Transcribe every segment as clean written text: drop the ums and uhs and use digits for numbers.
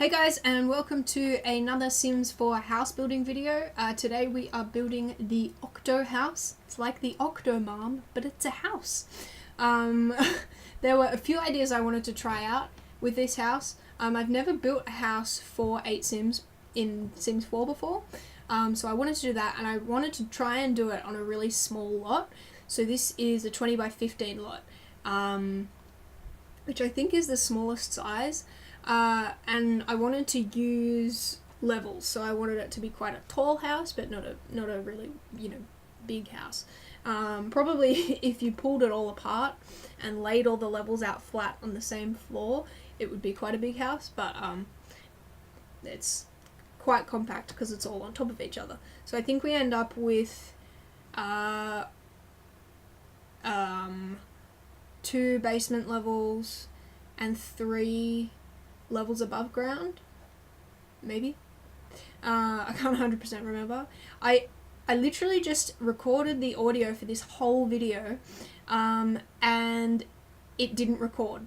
Hey guys, and welcome to another Sims 4 house building video. Today we are building the Octohouse. It's like the Octomom, but it's a house. There were a few ideas I wanted to try out with this house. I've never built a house for 8 Sims in Sims 4 before, so I wanted to do that, and I wanted to try and do it on a really small lot. So this is a 20 by 15 lot, which I think is the smallest size. And I wanted to use levels, so I wanted it to be quite a tall house, but not a really, big house. Probably if you pulled it all apart and laid all the levels out flat on the same floor, it would be quite a big house, but it's quite compact because it's all on top of each other. So I think we end up with 2 basement levels and 3 levels above ground, maybe. I can't 100% remember. I literally just recorded the audio for this whole video, and it didn't record.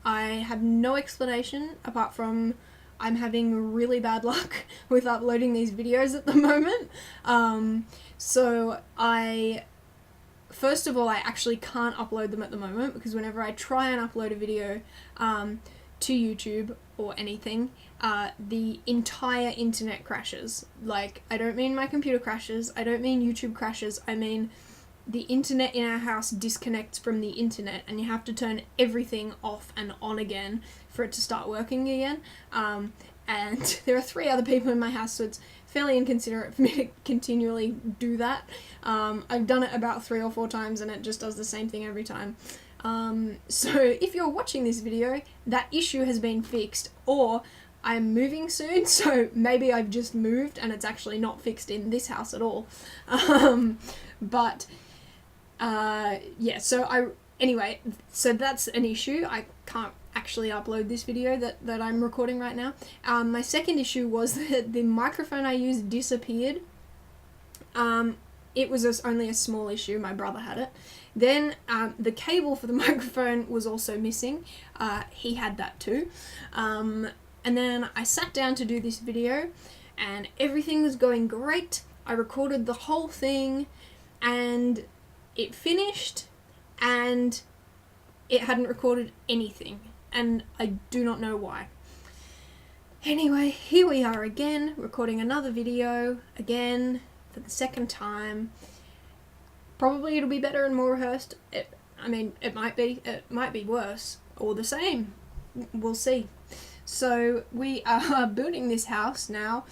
I have no explanation apart from I'm having really bad luck with uploading these videos at the moment. So first of all, I actually can't upload them at the moment because whenever I try and upload a video to YouTube or anything, the entire internet crashes. Like, I don't mean my computer crashes, I don't mean YouTube crashes, I mean the internet in our house disconnects from the internet and you have to turn everything off and on again for it to start working again. And there are 3 other people in my house, so it's fairly inconsiderate for me to continually do that. I've done it about 3 or 4 times and it just does the same thing every time. So if you're watching this video, that issue has been fixed, or I'm moving soon, so maybe I've just moved and it's actually not fixed in this house at all. Yeah, anyway, so that's an issue. I can't actually upload this video that I'm recording right now. My second issue was that the microphone I used disappeared. It was only a small issue, my brother had it. Then the cable for the microphone was also missing. He had that too. And then I sat down to do this video and everything was going great. I recorded the whole thing and it finished and it hadn't recorded anything. And I do not know why. Anyway, here we are again, recording another video again for the second time. Probably it'll be better and more rehearsed. It might be worse or the same. We'll see. So we are building this house now.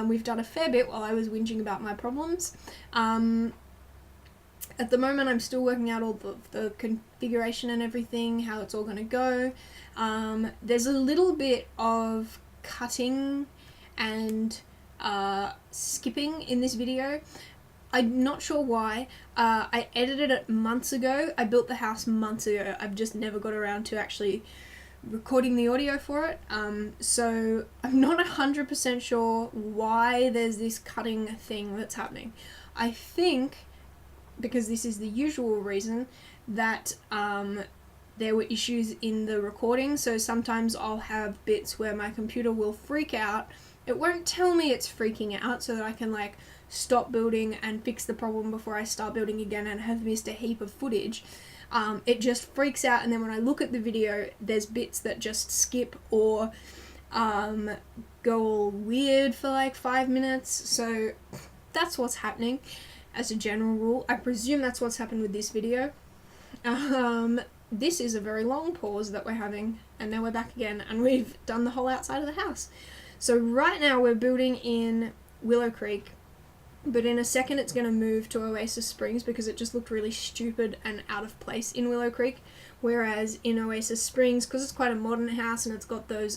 We've done a fair bit while I was whinging about my problems. At the moment I'm still working out all the configuration and everything, how it's all going to go. There's a little bit of cutting and skipping in this video. I'm not sure why. I edited it months ago. I built the house months ago. I've just never got around to actually recording the audio for it. So I'm not 100% sure why there's this cutting thing that's happening. I think because this is the usual reason that there were issues in the recording. So sometimes I'll have bits where my computer will freak out. It won't tell me it's freaking out so that I can stop building and fix the problem before I start building again and have missed a heap of footage. It just freaks out, and then when I look at the video, there's bits that just skip or go all weird for 5 minutes. So that's what's happening as a general rule. I presume that's what's happened with this video. This is a very long pause that we're having, and then we're back again, and we've done the whole outside of the house. So right now we're building in Willow Creek, but in a second it's going to move to Oasis Springs because it just looked really stupid and out of place in Willow Creek, whereas in Oasis Springs, because it's quite a modern house and it's got those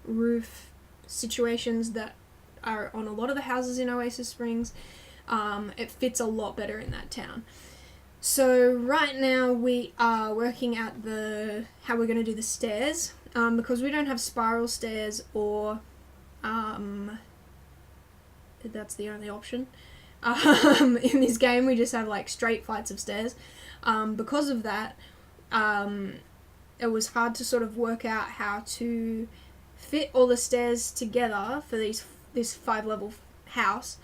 roof situations that are on a lot of the houses in Oasis Springs, it fits a lot better in that town. So right now we are working out how we're going to do the stairs, because we don't have spiral stairs or that's the only option. In this game we just have straight flights of stairs. Because of that, it was hard to sort of work out how to fit all the stairs together for this 5-level house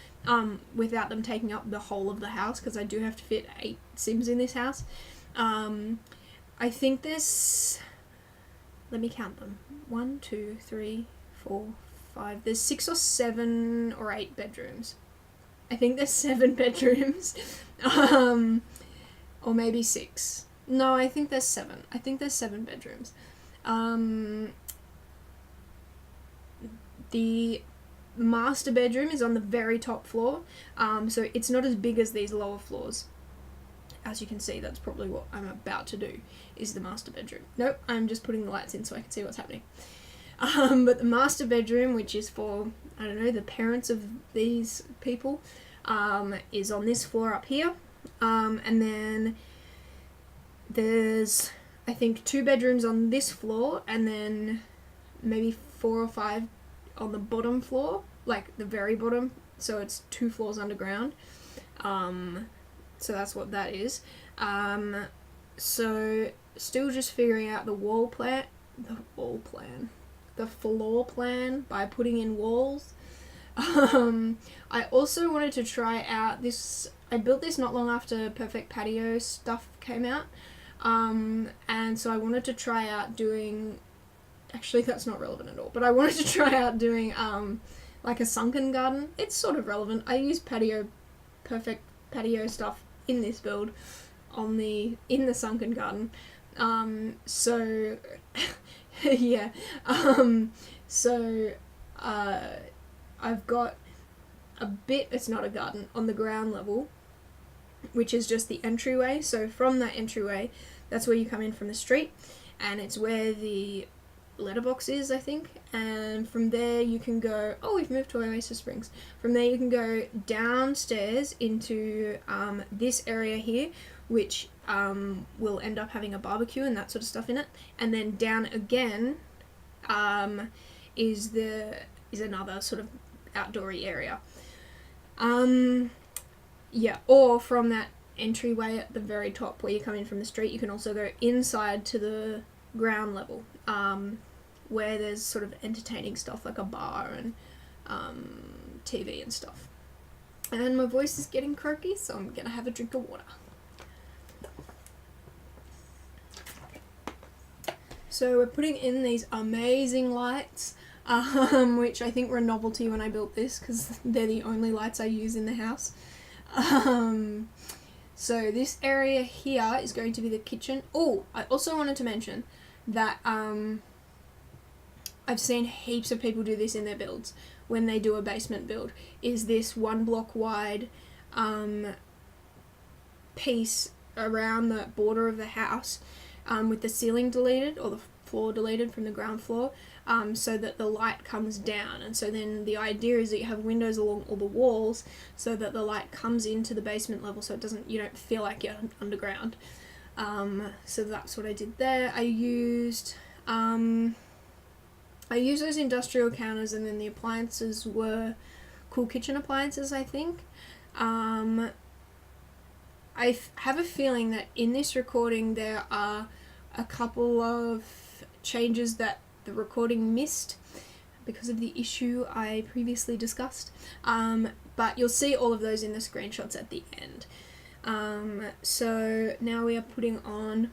without them taking up the whole of the house, because I do have to fit 8 Sims in this house. I think there's, let me count them, 1, 2, 3, 4, 5, there's 6 or 7 or 8 bedrooms. I think there's 7 bedrooms, or maybe 6. No, I think there's 7. I think there's 7 bedrooms. The master bedroom is on the very top floor, so it's not as big as these lower floors. As you can see, that's probably what I'm about to do, is the master bedroom. Nope, I'm just putting the lights in so I can see what's happening. But the master bedroom, which is for, I don't know, the parents of these people, is on this floor up here. And then there's, I think, 2 bedrooms on this floor, and then maybe 4 or 5 on the bottom floor, like the very bottom. So it's 2 floors underground. So that's what that is. So still just figuring out the floor plan by putting in walls. I also wanted to try out this, I built this not long after Perfect Patio stuff came out, and so I wanted to try out doing, actually that's not relevant at all, but I wanted to try out doing like a sunken garden. It's sort of relevant. I use Perfect Patio stuff in this build in the sunken garden. So yeah, so I've got a bit, it's not a garden, on the ground level, which is just the entryway. So from that entryway, that's where you come in from the street, and it's where the letterbox is, I think, and from there you can go, oh, we've moved to Oasis Springs. From there you can go downstairs into this area here, which will end up having a barbecue and that sort of stuff in it, and then down again is another sort of outdoory area. Yeah, or from that entryway at the very top where you come in from the street, you can also go inside to the ground level, where there's sort of entertaining stuff like a bar and TV and stuff. And my voice is getting croaky, so I'm gonna have a drink of water. So we're putting in these amazing lights, which I think were a novelty when I built this, because they're the only lights I use in the house. So this area here is going to be the kitchen. Oh, I also wanted to mention that I've seen heaps of people do this in their builds when they do a basement build, is this 1 block wide piece around the border of the house, with the ceiling deleted or the floor deleted from the ground floor, so that the light comes down. And so then the idea is that you have windows along all the walls so that the light comes into the basement level, so you don't feel like you're underground. So that's what I did there. I used those industrial counters, and then the appliances were Cool Kitchen appliances, I think. I have a feeling that in this recording there are a couple of changes that the recording missed because of the issue I previously discussed, but you'll see all of those in the screenshots at the end. So now we are putting on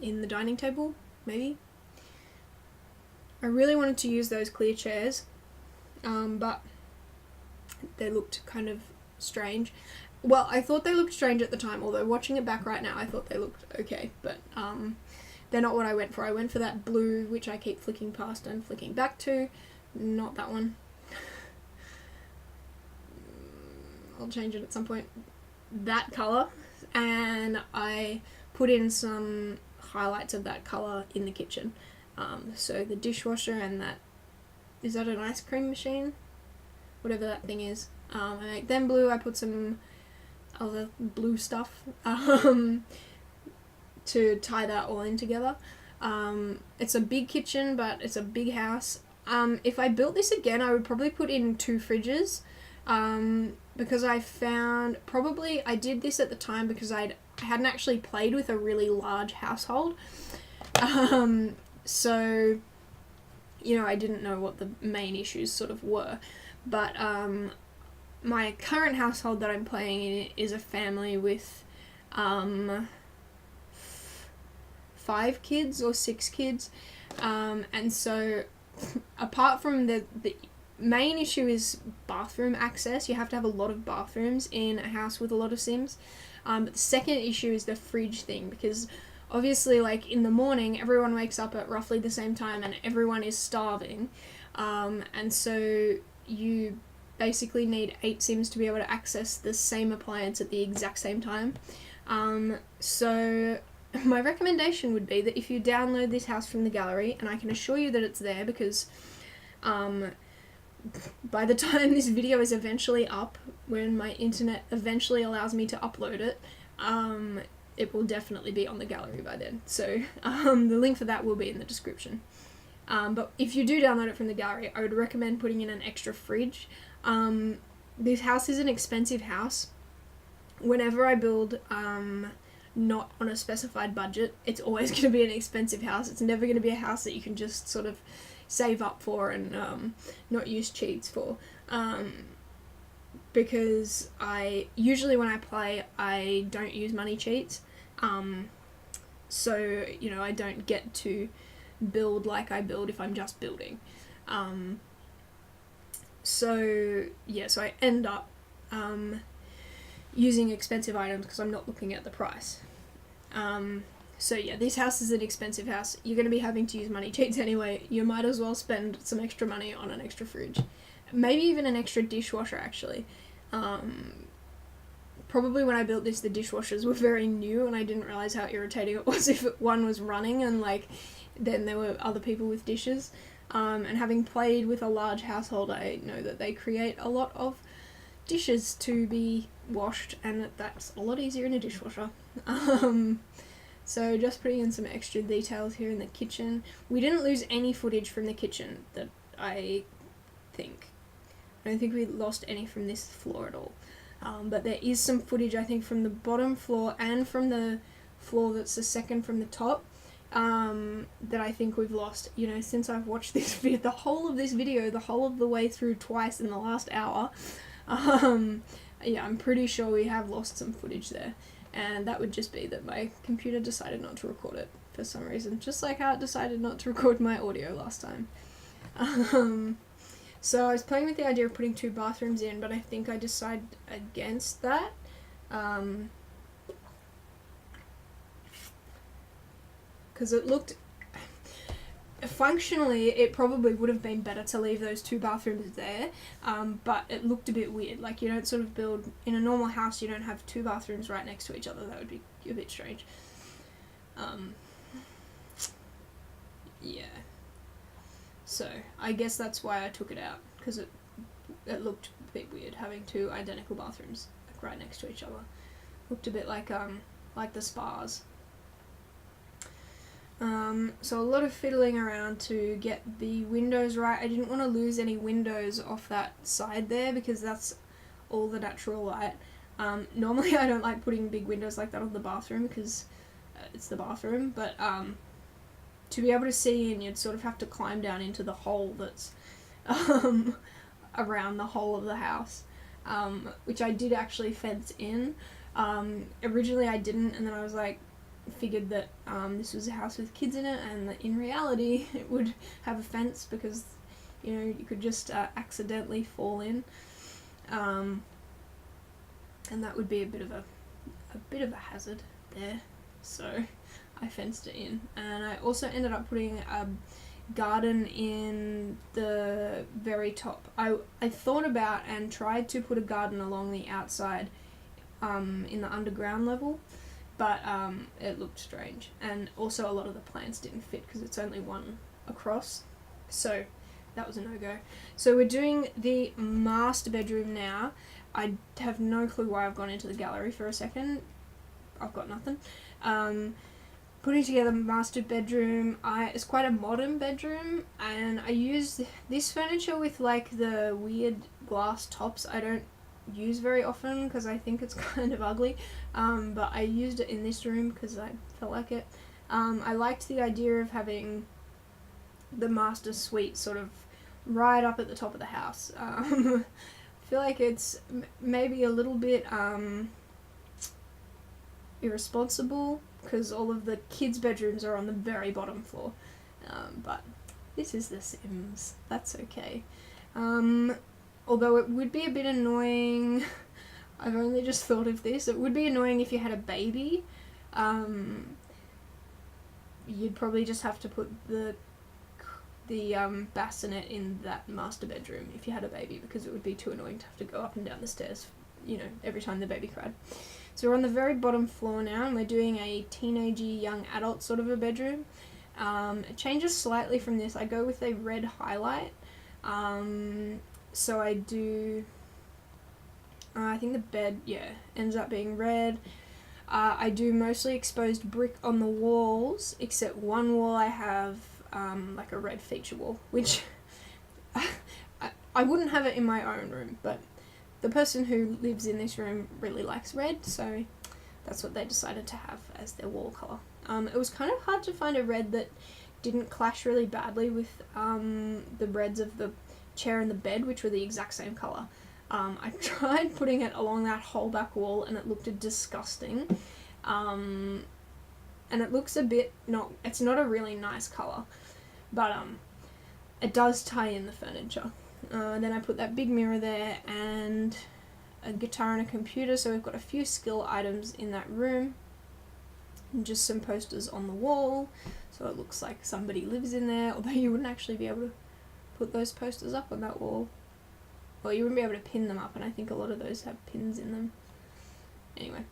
in the dining table, maybe. I really wanted to use those clear chairs, but they looked kind of strange. Well, I thought they looked strange at the time, although watching it back right now I thought they looked okay, but they're not what I went for. I went for that blue, which I keep flicking past and flicking back to. Not that one. I'll change it at some point. That colour, and I put in some highlights of that colour in the kitchen. So the dishwasher and is that an ice cream machine? Whatever that thing is. I make them blue. I put some other blue stuff to tie that all in together. It's a big kitchen, but it's a big house. If I built this again, I would probably put in 2 fridges, because I found, probably I did this at the time because I hadn't actually played with a really large household. So you know, I didn't know what the main issues sort of were. But my current household that I'm playing in is a family with 5 kids or 6 kids. And so apart from the main issue is bathroom access. You have to have a lot of bathrooms in a house with a lot of Sims. But the second issue is the fridge thing, because obviously, like, in the morning, everyone wakes up at roughly the same time and everyone is starving. And so you basically need 8 Sims to be able to access the same appliance at the exact same time. So my recommendation would be that if you download this house from the gallery, and I can assure you that it's there because by the time this video is eventually up, when my internet eventually allows me to upload it, it will definitely be on the gallery by then. So the link for that will be in the description. But if you do download it from the gallery, I would recommend putting in an extra fridge. This house is an expensive house. Whenever I build not on a specified budget, it's always going to be an expensive house. It's never going to be a house that you can just sort of save up for and not use cheats for. Because usually when I play, I don't use money cheats. So, you know, I don't get to build like I build if I'm just building. So I end up using expensive items because I'm not looking at the price. So yeah, this house is an expensive house. You're going to be having to use money cheats anyway. You might as well spend some extra money on an extra fridge. Maybe even an extra dishwasher, actually. Probably when I built this, the dishwashers were very new and I didn't realise how irritating it was if one was running and, like, then there were other people with dishes. And having played with a large household, I know that they create a lot of dishes to be washed, and that's a lot easier in a dishwasher. So just putting in some extra details here in the kitchen. We didn't lose any footage from the kitchen that I think. I don't think we lost any from this floor at all. But there is some footage, I think, from the bottom floor and from the floor that's the second from the top, that I think we've lost. You know, since I've watched this video, the whole of this video, the whole of the way through twice in the last hour, yeah, I'm pretty sure we have lost some footage there. And that would just be that my computer decided not to record it for some reason, just like how it decided not to record my audio last time. So I was playing with the idea of putting 2 bathrooms in, but I think I decided against that. Because it looked... Functionally, it probably would have been better to leave those 2 bathrooms there, but it looked a bit weird. Like, you don't sort of build... In a normal house, you don't have 2 bathrooms right next to each other. That would be a bit strange. Yeah. So, I guess that's why I took it out, because it looked a bit weird, having 2 identical bathrooms, like, right next to each other. Looked a bit like the spas. So a lot of fiddling around to get the windows right. I didn't want to lose any windows off that side there because that's all the natural light. Normally I don't like putting big windows like that on the bathroom because it's the bathroom, but to be able to see in, you'd sort of have to climb down into the hole that's around the whole of the house, which I did actually fence in. Originally I didn't, and then I was like, figured that this was a house with kids in it and that in reality it would have a fence because, you know, you could just accidentally fall in, and that would be a bit of a hazard there, so I fenced it in. And I also ended up putting a garden in the very top. I thought about and tried to put a garden along the outside in the underground level, but it looked strange, and also a lot of the plants didn't fit because it's only one across, so that was a no-go. So we're doing the master bedroom now. I have no clue why I've gone into the gallery for a second. I've got nothing. Putting together master bedroom. It's quite a modern bedroom, and I used this furniture with like the weird glass tops. I don't use very often because I think it's kind of ugly, but I used it in this room because I felt like it. I liked the idea of having the master suite sort of right up at the top of the house. I feel like it's maybe a little bit irresponsible because all of the kids' bedrooms are on the very bottom floor. But this is The Sims. That's okay. Although it would be a bit annoying. I've only just thought of this. It would be annoying if you had a baby. You'd probably just have to put the bassinet in that master bedroom if you had a baby, because it would be too annoying to have to go up and down the stairs, every time the baby cried. So we're on the very bottom floor now, and we're doing a teenagey young adult sort of a bedroom. It changes slightly from this. I go with a red highlight. So I do, I think the bed, ends up being red. I do mostly exposed brick on the walls, except one wall I have like a red feature wall, which I wouldn't have it in my own room, but the person who lives in this room really likes red, so that's what they decided to have as their wall colour. It was kind of hard to find a red that didn't clash really badly with the reds of the chair and the bed, which were the exact same colour. I tried putting it along that whole back wall and it looked disgusting. And it looks a bit it's not a really nice colour, but it does tie in the furniture. Then I put that big mirror there and a guitar and a computer, so we've got a few skill items in that room. And just some posters on the wall, so it looks like somebody lives in there, although you wouldn't actually be able to put those posters up on that wall. Well, you wouldn't be able to pin them up, and I think a lot of those have pins in them. Anyway,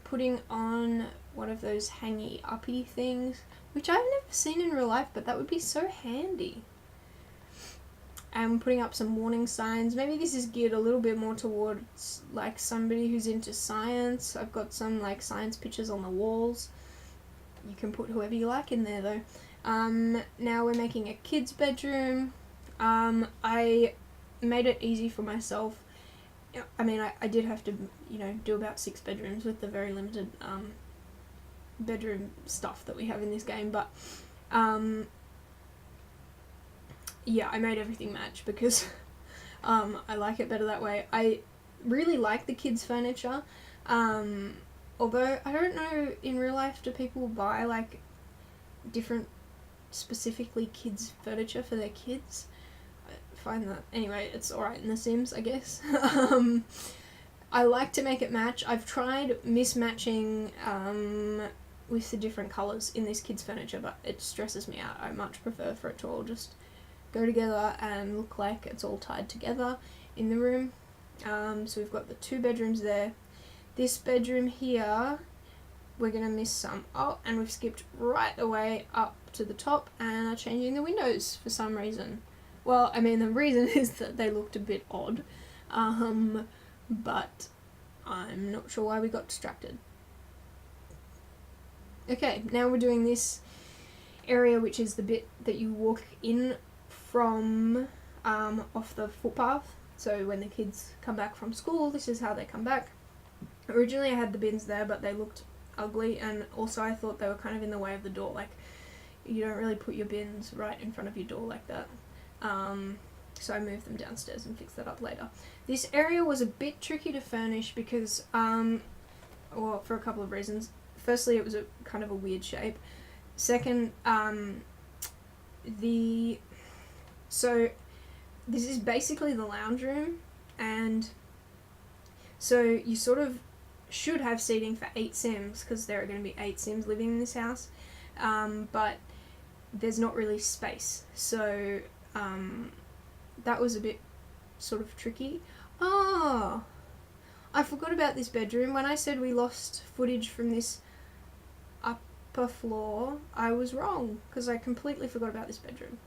putting on one of those hangy uppy things, which I've never seen in real life, but that would be so handy. And putting up some warning signs. Maybe this is geared a little bit more towards like somebody who's into science. I've got some like science pictures on the walls. You can put whoever you like in there though. Now we're making a kid's bedroom. I made it easy for myself. I mean, I did have to, do about 6 bedrooms with the very limited bedroom stuff that we have in this game, but yeah, I made everything match because I like it better that way. I really like the kids' furniture, although I don't know, in real life, do people buy like different specifically kids' furniture for their kids? Find that. Anyway, it's alright in The Sims, I guess. I like to make it match. I've tried mismatching with the different colours in this kids' furniture, but it stresses me out. I much prefer for it to all just go together and look like it's all tied together in the room. So we've got the 2 bedrooms there. This bedroom here, we're going to miss some. Oh, and we've skipped right away up to the top and are changing the windows for some reason. Well, I mean, the reason is that they looked a bit odd, but I'm not sure why we got distracted. Okay, now we're doing this area, which is the bit that you walk in from off the footpath. So when the kids come back from school, this is how they come back. Originally I had the bins there, but they looked ugly, and also I thought they were kind of in the way of the door. Like, you don't really put your bins right in front of your door like that. So I moved them downstairs and fixed that up later. This area was a bit tricky to furnish because, well, for a couple of reasons. Firstly, it was a kind of a weird shape. Second, so this is basically the lounge room, and so you sort of should have seating for 8 Sims, because there are going to be 8 Sims living in this house, but there's not really space, so that was a bit sort of tricky. Oh, I forgot about this bedroom. When I said we lost footage from this upper floor, I was wrong, because I completely forgot about this bedroom.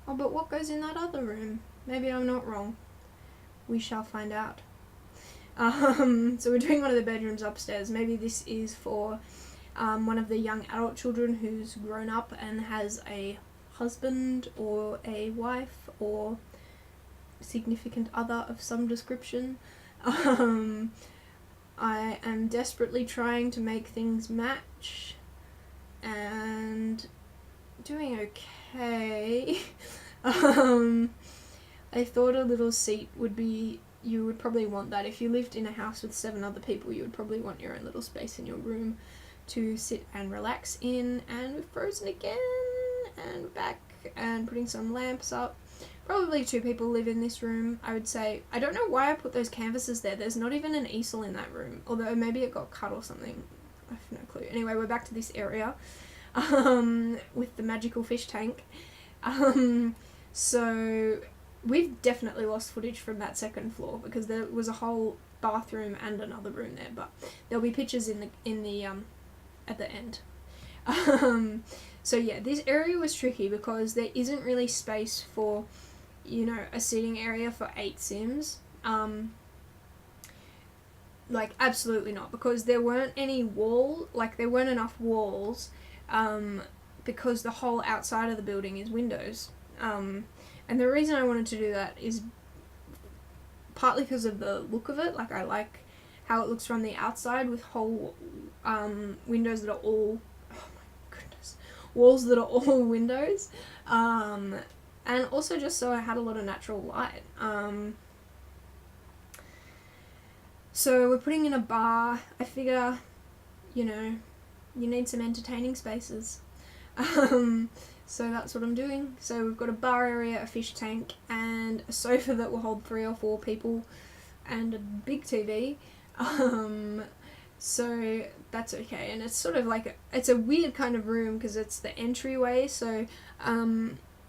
Oh, but what goes in that other room? Maybe I'm not wrong. We shall find out. So we're doing one of the bedrooms upstairs. Maybe this is for one of the young adult children who's grown up and has a husband or a wife or significant other of some description. I am desperately trying to make things match, and doing okay. I thought a little seat would be, you would probably want that. If you lived in a house with 7 other people, you would probably want your own little space in your room to sit and relax in. And we've frozen again, and we're back and putting some lamps up. Probably 2 people live in this room, I would say. I don't know why I put those canvases there. There's not even an easel in that room, although maybe it got cut or something. I have no clue. Anyway, we're back to this area with the magical fish tank. So we've definitely lost footage from that second floor because there was a whole bathroom and another room there, but there'll be pictures in the at the end. So yeah, this area was tricky because there isn't really space for, you know, a seating area for 8 Sims. Like, absolutely not, because there weren't any there weren't enough walls, because the whole outside of the building is windows. And the reason I wanted to do that is partly because of the look of it. Like, I like how it looks from the outside with whole windows that are all, oh my goodness, walls that are all windows. And also just so I had a lot of natural light. So we're putting in a bar. I figure, you know, you need some entertaining spaces. So that's what I'm doing. So we've got a bar area, a fish tank, and a sofa that will hold 3 or 4 people, and a big TV. So that's okay. And it's sort of like, it's a weird kind of room because it's the entryway. So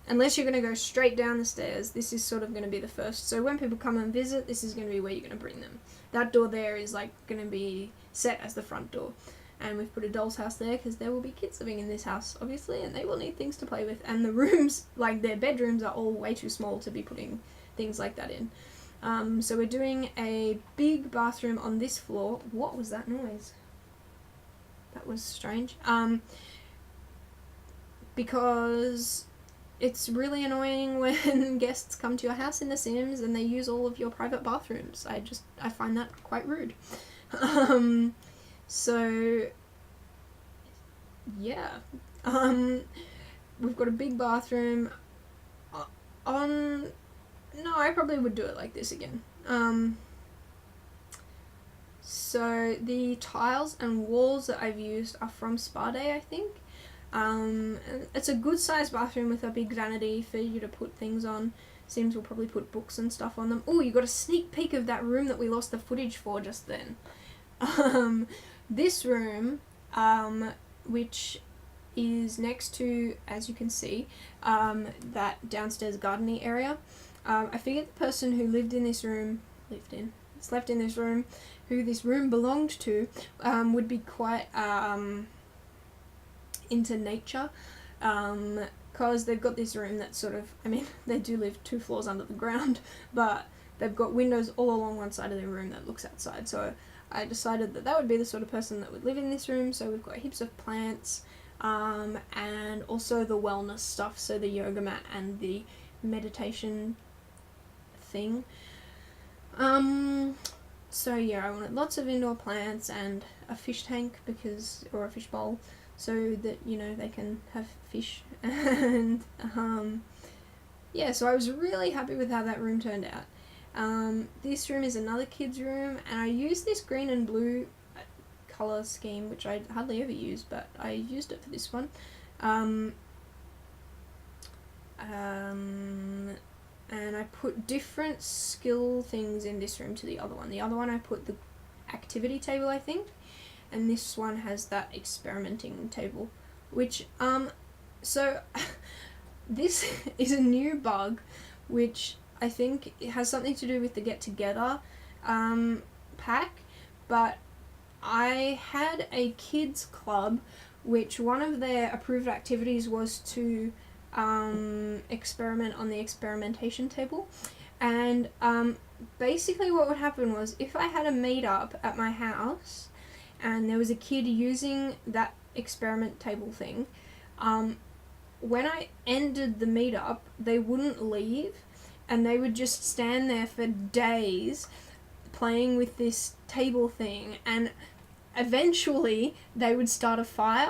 unless you're going to go straight down the stairs, this is sort of going to be the first. So when people come and visit, this is going to be where you're going to bring them. That door there is like going to be set as the front door. And we've put a doll's house there because there will be kids living in this house, obviously, and they will need things to play with. And the rooms, like their bedrooms, are all way too small to be putting things like that in. So we're doing a big bathroom on this floor. What was that noise? That was strange. Because it's really annoying when guests come to your house in The Sims and they use all of your private bathrooms. I find that quite rude. So, yeah. We've got a big bathroom. No, I probably would do it like this again. So the tiles and walls that I've used are from Spa Day, I think. It's a good sized bathroom with a big vanity for you to put things on. Sims will probably put books and stuff on them. Oh, you got a sneak peek of that room that we lost the footage for just then. This room, which is next to, as you can see, that downstairs gardening area. I figured the person who slept in this room, who this room belonged to, would be quite into nature, because they've got this room that's sort of, I mean, they do live 2 floors under the ground, but they've got windows all along one side of their room that looks outside. So I decided that would be the sort of person that would live in this room. So we've got heaps of plants, and also the wellness stuff, so the yoga mat and the meditation thing. So yeah, I wanted lots of indoor plants and a fish tank or a fish bowl, so that, you know, they can have fish. And yeah, so I was really happy with how that room turned out. This room is another kid's room, and I used this green and blue colour scheme, which I hardly ever use, but I used it for this one. And I put different skill things in this room to the other one. The other one I put the activity table, I think, and this one has that experimenting table, which, so this is a new bug, which I think it has something to do with the Get Together pack, but I had a kids club, which one of their approved activities was to experiment on the experimentation table. And basically what would happen was, if I had a meetup at my house and there was a kid using that experiment table thing, when I ended the meetup, they wouldn't leave, and they would just stand there for days playing with this table thing, and eventually they would start a fire.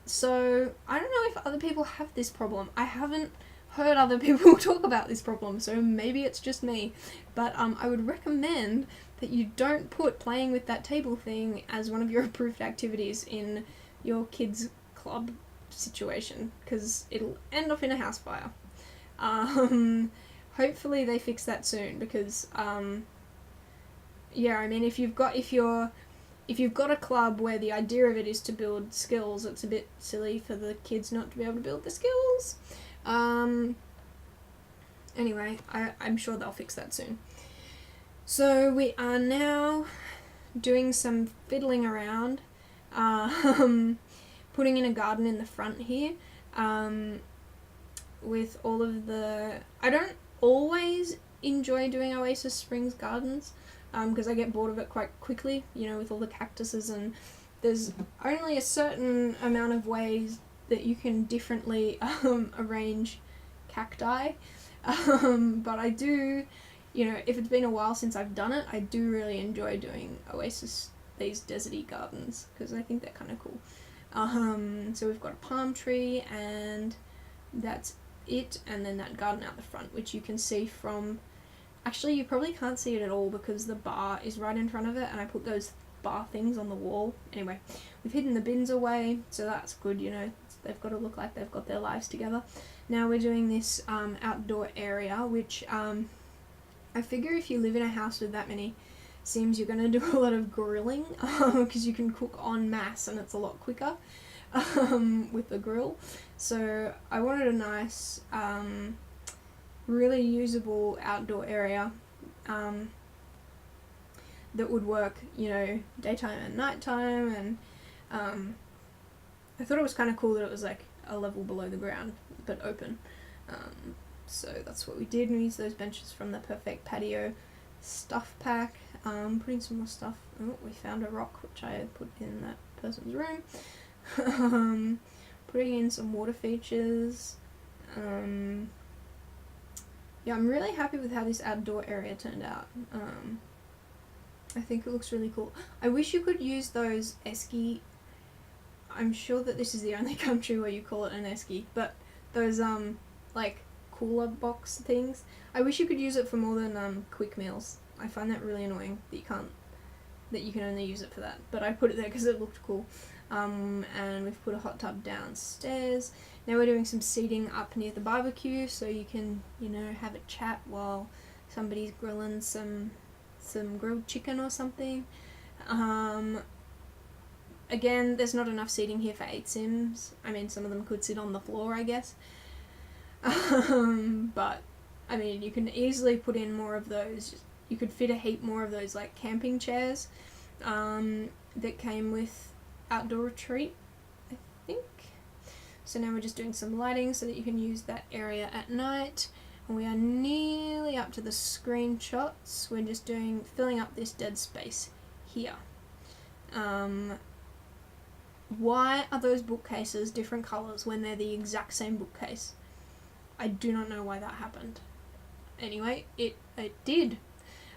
So I don't know if other people have this problem. I haven't heard other people talk about this problem, so maybe it's just me. But I would recommend that you don't put playing with that table thing as one of your approved activities in your kids' club situation, because it'll end up in a house fire. Hopefully they fix that soon, because yeah, I mean, if you've got a club where the idea of it is to build skills, it's a bit silly for the kids not to be able to build the skills. Anyway, I'm sure they'll fix that soon. So we are now doing some fiddling around, putting in a garden in the front here, with all of the... I don't always enjoy doing Oasis Springs gardens, because I get bored of it quite quickly, with all the cactuses, and there's only a certain amount of ways that you can differently arrange cacti, but I do, if it's been a while since I've done it, I do really enjoy doing these deserty gardens, because I think they're kind of cool. So we've got a palm tree, and that's it, and then that garden out the front, which you can see from... Actually, you probably can't see it at all because the bar is right in front of it, and I put those bar things on the wall. Anyway, we've hidden the bins away, so that's good, they've got to look like they've got their lives together. Now we're doing this outdoor area, which I figure if you live in a house with that many Sims, you're going to do a lot of grilling, because you can cook en masse and it's a lot quicker with the grill. So I wanted a nice... really usable outdoor area that would work, daytime and nighttime, and I thought it was kind of cool that it was like a level below the ground but open. So that's what we did. We used those benches from the Perfect Patio stuff pack. Putting some more stuff. Oh, we found a rock which I had put in that person's room. Putting in some water features. Yeah, I'm really happy with how this outdoor area turned out. I think it looks really cool. I wish you could use those esky... I'm sure that this is the only country where you call it an esky, but those, like, cooler box things. I wish you could use it for more than, quick meals. I find that really annoying that you can only use it for that. But I put it there because it looked cool. And we've put a hot tub downstairs. Now we're doing some seating up near the barbecue, so you can, have a chat while somebody's grilling some grilled chicken or something. Again, there's not enough seating here for 8 Sims. I mean, some of them could sit on the floor, I guess. But, I mean, you can easily put in more of those. You could fit a heap more of those, like, camping chairs that came with Outdoor Retreat, I think. So now we're just doing some lighting so that you can use that area at night. And we are nearly up to the screenshots. We're just filling up this dead space here. Why are those bookcases different colours when they're the exact same bookcase? I do not know why that happened. Anyway, it did.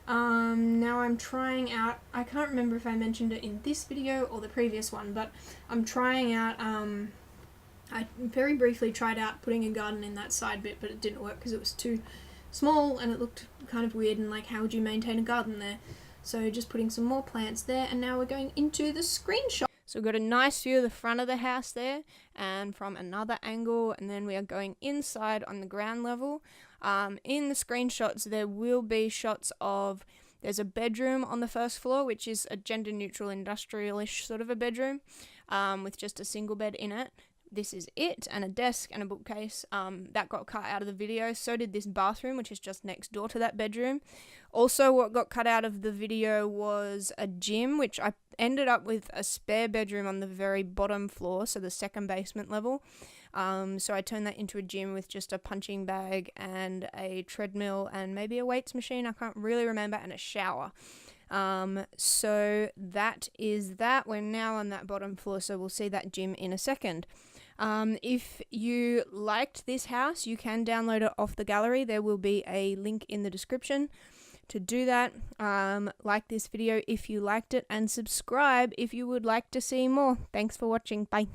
Now I'm trying out, I can't remember if I mentioned it in this video or the previous one, but I'm trying out, I very briefly tried out putting a garden in that side bit, but it didn't work because it was too small and it looked kind of weird, and like, how would you maintain a garden there? So just putting some more plants there, and now we're going into the screenshot. So we've got a nice view of the front of the house there, and from another angle, and then we are going inside on the ground level. In the screenshots, there will be shots of, there's a bedroom on the first floor, which is a gender-neutral, industrial-ish sort of a bedroom, with just a single bed in it. This is it, and a desk and a bookcase. That got cut out of the video. So did this bathroom, which is just next door to that bedroom. Also, what got cut out of the video was a gym, which I ended up with a spare bedroom on the very bottom floor, so the second basement level. So I turned that into a gym with just a punching bag and a treadmill and maybe a weights machine, I can't really remember, and a shower. So that is that. We're now on that bottom floor, so we'll see that gym in a second. If you liked this house, you can download it off the gallery. There will be a link in the description to do that. Like this video if you liked it, and subscribe if you would like to see more. Thanks for watching. Bye.